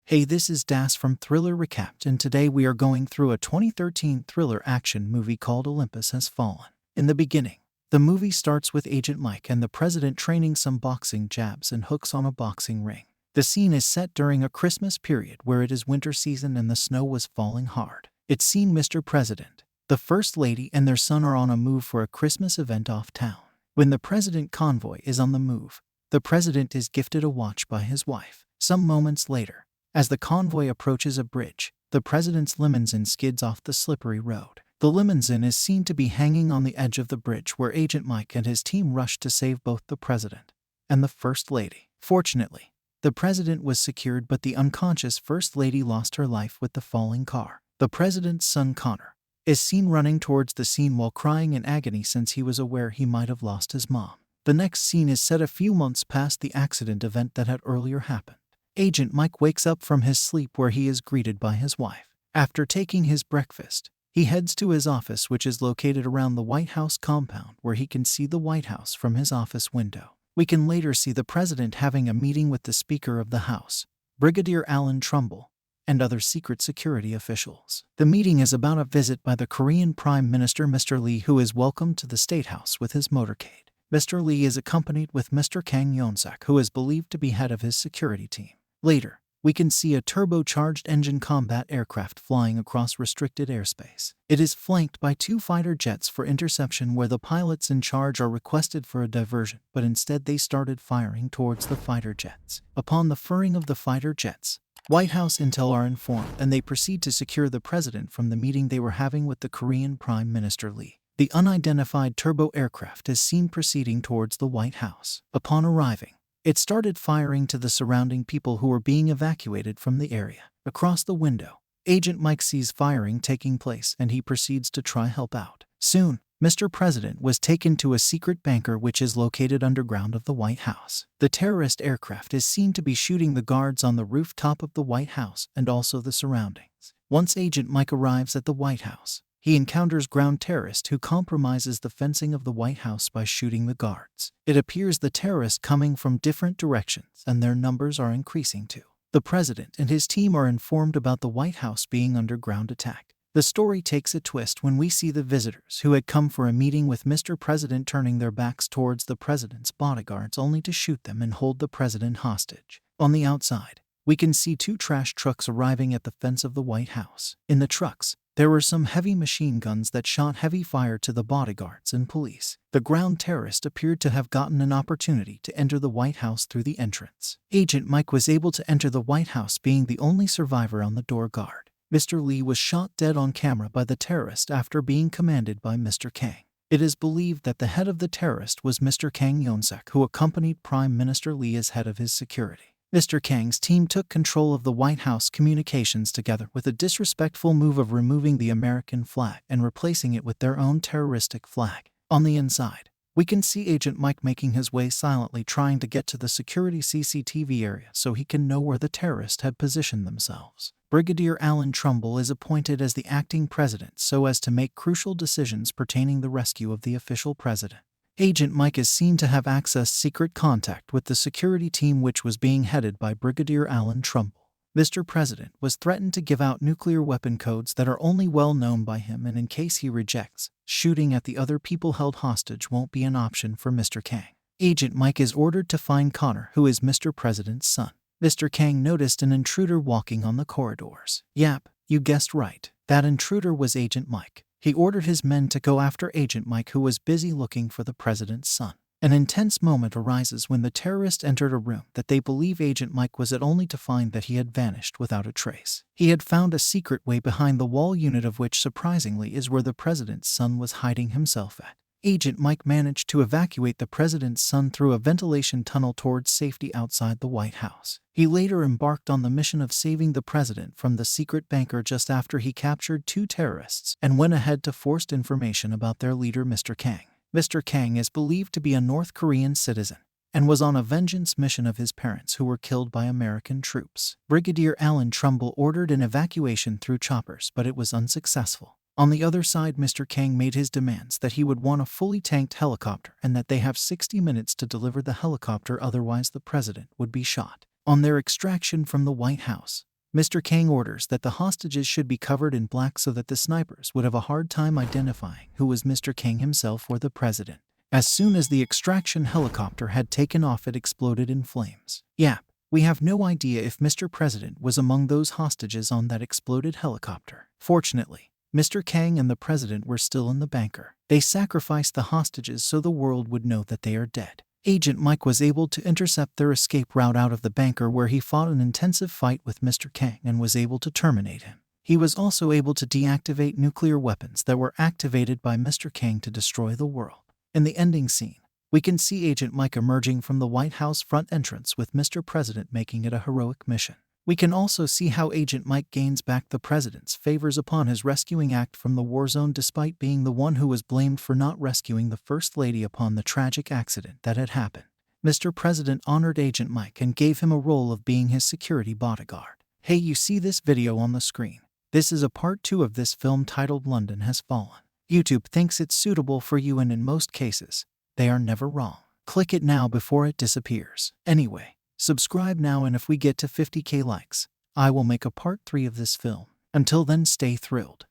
Hey, this is Das from Thriller Recapped, and today we are going through a 2013 thriller action movie called Olympus Has Fallen. In the beginning, the movie starts with Agent Mike and the president training some boxing jabs and hooks on a boxing ring. The scene is set during a Christmas period where it is winter season and the snow was falling hard. It's seen Mr. President, the First Lady, and their son are on a move for a Christmas event off-town. When the president convoy is on the move, the president is gifted a watch by his wife. Some moments later, as the convoy approaches a bridge, the president's Limonzin skids off the slippery road. The Limonzin is seen to be hanging on the edge of the bridge where Agent Mike and his team rush to save both the president and the First Lady. Fortunately, the president was secured, but the unconscious First Lady lost her life with the falling car. The president's son Connor is seen running towards the scene while crying in agony since he was aware he might have lost his mom. The next scene is set a few months past the accident event that had earlier happened. Agent Mike wakes up from his sleep where he is greeted by his wife. After taking his breakfast, he heads to his office, which is located around the White House compound, where he can see the White House from his office window. We can later see the president having a meeting with the Speaker of the House, Brigadier Alan Trumbull, and other secret security officials. The meeting is about a visit by the Korean Prime Minister Mr. Lee, who is welcomed to the State House with his motorcade. Mr. Lee is accompanied with Mr. Kang Yonsak, who is believed to be head of his security team. Later, we can see a turbocharged engine combat aircraft flying across restricted airspace. It is flanked by two fighter jets for interception, where the pilots in charge are requested for a diversion, but instead they started firing towards the fighter jets. Upon the firing of the fighter jets, White House intel are informed and they proceed to secure the president from the meeting they were having with the Korean Prime Minister Lee. The unidentified turbo aircraft is seen proceeding towards the White House. Upon arriving, it started firing to the surrounding people who were being evacuated from the area. Across the window, Agent Mike sees firing taking place and he proceeds to try help out. Soon, Mr. President was taken to a secret bunker which is located underground of the White House. The terrorist aircraft is seen to be shooting the guards on the rooftop of the White House and also the surroundings. Once Agent Mike arrives at the White House, he encounters ground terrorist who compromises the fencing of the White House by shooting the guards. It appears the terrorists coming from different directions and their numbers are increasing too. The president and his team are informed about the White House being under ground attack. The story takes a twist when we see the visitors who had come for a meeting with Mr. President turning their backs towards the president's bodyguards only to shoot them and hold the president hostage. On the outside, we can see two trash trucks arriving at the fence of the White House. In the trucks, there were some heavy machine guns that shot heavy fire to the bodyguards and police. The ground terrorist appeared to have gotten an opportunity to enter the White House through the entrance. Agent Mike was able to enter the White House, being the only survivor on the door guard. Mr. Lee was shot dead on camera by the terrorist after being commanded by Mr. Kang. It is believed that the head of the terrorist was Mr. Kang Yonsak, who accompanied Prime Minister Lee as head of his security. Mr. Kang's team took control of the White House communications together with a disrespectful move of removing the American flag and replacing it with their own terroristic flag. On the inside, we can see Agent Mike making his way silently, trying to get to the security CCTV area so he can know where the terrorists had positioned themselves. Brigadier Alan Trumbull is appointed as the acting president so as to make crucial decisions pertaining the rescue of the official president. Agent Mike is seen to have accessed secret contact with the security team, which was being headed by Brigadier Alan Trumbull. Mr. President was threatened to give out nuclear weapon codes that are only well known by him, and in case he rejects, shooting at the other people held hostage won't be an option for Mr. Kang. Agent Mike is ordered to find Connor, who is Mr. President's son. Mr. Kang noticed an intruder walking on the corridors. Yep, you guessed right. That intruder was Agent Mike. He ordered his men to go after Agent Mike, who was busy looking for the president's son. An intense moment arises when the terrorists entered a room that they believe Agent Mike was at, only to find that he had vanished without a trace. He had found a secret way behind the wall unit, of which surprisingly is where the president's son was hiding himself at. Agent Mike managed to evacuate the president's son through a ventilation tunnel towards safety outside the White House. He later embarked on the mission of saving the president from the secret bunker just after he captured two terrorists and went ahead to force information about their leader, Mr. Kang. Mr. Kang is believed to be a North Korean citizen and was on a vengeance mission of his parents who were killed by American troops. Brigadier Alan Trumbull ordered an evacuation through choppers, but it was unsuccessful. On the other side, Mr. Kang made his demands that he would want a fully tanked helicopter and that they have 60 minutes to deliver the helicopter, otherwise the president would be shot. On their extraction from the White House, Mr. Kang orders that the hostages should be covered in black so that the snipers would have a hard time identifying who was Mr. Kang himself or the president. As soon as the extraction helicopter had taken off, it exploded in flames. Yep, we have no idea if Mr. President was among those hostages on that exploded helicopter. Fortunately, Mr. Kang and the president were still in the bunker. They sacrificed the hostages so the world would know that they are dead. Agent Mike was able to intercept their escape route out of the bunker, where he fought an intensive fight with Mr. Kang and was able to terminate him. He was also able to deactivate nuclear weapons that were activated by Mr. Kang to destroy the world. In the ending scene, we can see Agent Mike emerging from the White House front entrance with Mr. President making it a heroic mission. We can also see how Agent Mike gains back the president's favors upon his rescuing act from the war zone, despite being the one who was blamed for not rescuing the First Lady upon the tragic accident that had happened. Mr. President honored Agent Mike and gave him a role of being his security bodyguard. Hey, you see this video on the screen? This is a part 2 of this film titled London Has Fallen. YouTube thinks it's suitable for you, and in most cases, they are never wrong. Click it now before it disappears. Anyway, subscribe now, and if we get to 50k likes, I will make a part 3 of this film. Until then, stay thrilled.